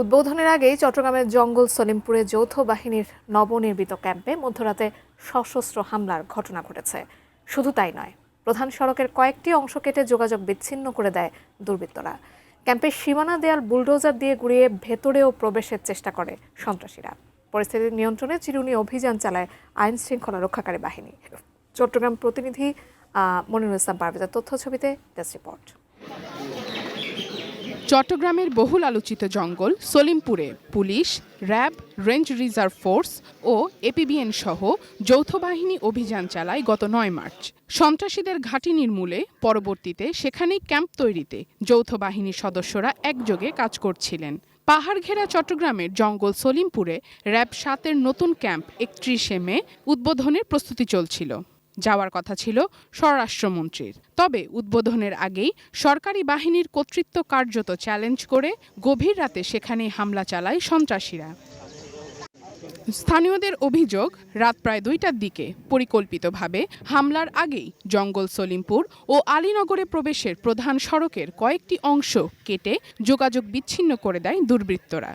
উদ্বোধনের আগেই চট্টগ্রামের জঙ্গল সলিমপুরে যৌথ বাহিনীর নবনির্মিত ক্যাম্পে মধ্যরাতে সশস্ত্র হামলার ঘটনা ঘটেছে। শুধু তাই নয়, প্রধান সড়কের কয়েকটি অংশ কেটে যোগাযোগ বিচ্ছিন্ন করে দেয় দুর্বৃত্তরা। ক্যাম্পের সীমানা দেয়াল বুলডোজার দিয়ে গুঁড়িয়ে ভেতরেও প্রবেশের চেষ্টা করে সন্ত্রাসীরা। পরিস্থিতি নিয়ন্ত্রণে চিরুনি অভিযান চালায় আইন শৃঙ্খলা রক্ষাকারী বাহিনী। চট্টগ্রাম প্রতিনিধি মনিরুল ইসলাম পারভেজের তথ্য ছবিতে ডেস্ক রিপোর্ট। চট্টগ্রামের বহুল আলোচিত জঙ্গল সলিমপুরে police, RAB, range reserve force ও এপিবিএন সহ যৌথ বাহিনী অভিযান চালায় গত ৯ মার্চ। সন্ত্রাসীদের ঘাঁটি নির্মূলে পরবর্তীতে সেখানেই ক্যাম্প তৈরিতে যৌথ বাহিনীর সদস্যরা একযোগে কাজ করছিলেন। পাহাড় ঘেরা চট্টগ্রামের জঙ্গল সলিমপুরে র্যাব ৭-এর নতুন ক্যাম্প ৩১শে মে উদ্বোধনের প্রস্তুতি চলছিল। যাওয়ার কথা ছিল স্বরাষ্ট্রমন্ত্রীর, তবে উদ্বোধনের আগেই সরকারি বাহিনীর কর্তৃত্ব কার্যত চ্যালেঞ্জ করে গভীর রাতে সেখানে হামলা চালায় সন্ত্রাসীরা। স্থানীয়দের অভিযোগ, রাত প্রায় ২টার দিকে পরিকল্পিতভাবে হামলার আগেই জঙ্গল সলিমপুর ও আলীনগরে প্রবেশের প্রধান সড়কের কয়েকটি অংশ কেটে যোগাযোগ বিচ্ছিন্ন করে দেয় দুর্বৃত্তরা।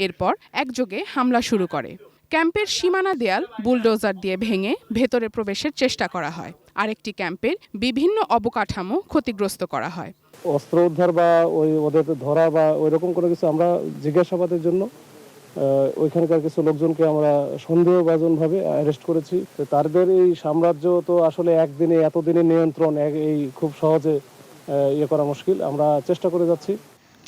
এরপর একযোগে হামলা শুরু করে। ক্যাম্পের সীমানা দেয়াল বুলডোজার দিয়ে ভেঙে ভেতরে প্রবেশের চেষ্টা করা হয়। আরেকটি ক্যাম্পের বিভিন্ন অবকাঠামো ক্ষতিগ্রস্ত করা হয়। অস্ত্র উদ্ধার বা ওদের ধরা বা ওইরকম কোনো কিছু আমরা জিজ্ঞাসাবাদের জন্য ওইখানকার কিছু লোকজনকে আমরা সন্দেহভাজনভাবে অ্যারেস্ট করেছি। তাদের এই সাম্রাজ্য তো আসলে একদিনে এতদিনের নিয়ন্ত্রণ এই খুব সহজে করা মুশকিল। আমরা চেষ্টা করে যাচ্ছি।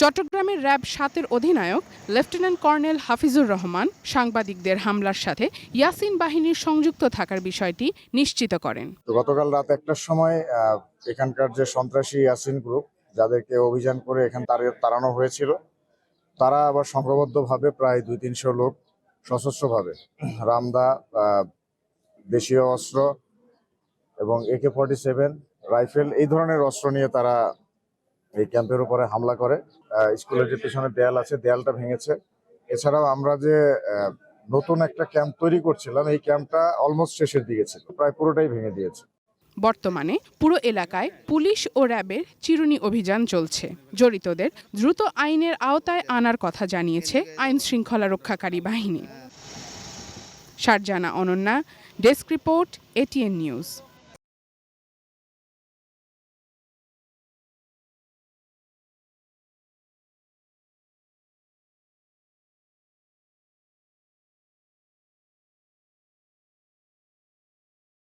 চট্টগ্রামের র্যাব ৭-এর অধিনায়ক লেফটেন্যান্ট কর্নেল হাফিজুর রহমান সাংবাদিকদের হামলার সাথে ইয়াসিন বাহিনীর সংযুক্ত থাকার বিষয়টি নিশ্চিত করেন। গতকাল রাত ১টার সময় এখানকার যে সন্ত্রাসী ইয়াসিন গ্রুপ, যাদেরকে অভিযান করে এখান তাড়ানো হয়েছিল, তারা আবার সংঘবদ্ধভাবে প্রায় ২-৩০০ লোক সশস্ত্রভাবে রামদা, দেশীয় অস্ত্র এবং AK-47 রাইফেল এই ধরনের অস্ত্র নিয়ে তারা এই ক্যাম্পের উপরে হামলা করে। স্কুলের যে পেছনে দেয়াল আছে, দেয়ালটা ভেঙেছে। এছাড়াও আমরা যে নতুন একটা ক্যাম্প তৈরি করছিলাম, এই ক্যাম্পটা অলমোস্ট শেষের দিকে ছিল, প্রায় পুরোটাই ভেঙে দিয়েছে। বর্তমানে পুরো এলাকায় পুলিশ ও র্যাবের চিরুনি অভিযান চলছে। জড়িতদের দ্রুত আইনের আওতায় আনার কথা জানিয়েছে আইন শৃঙ্খলা রক্ষাকারী বাহিনী। Sharjana Ananya, desk report, ATN news.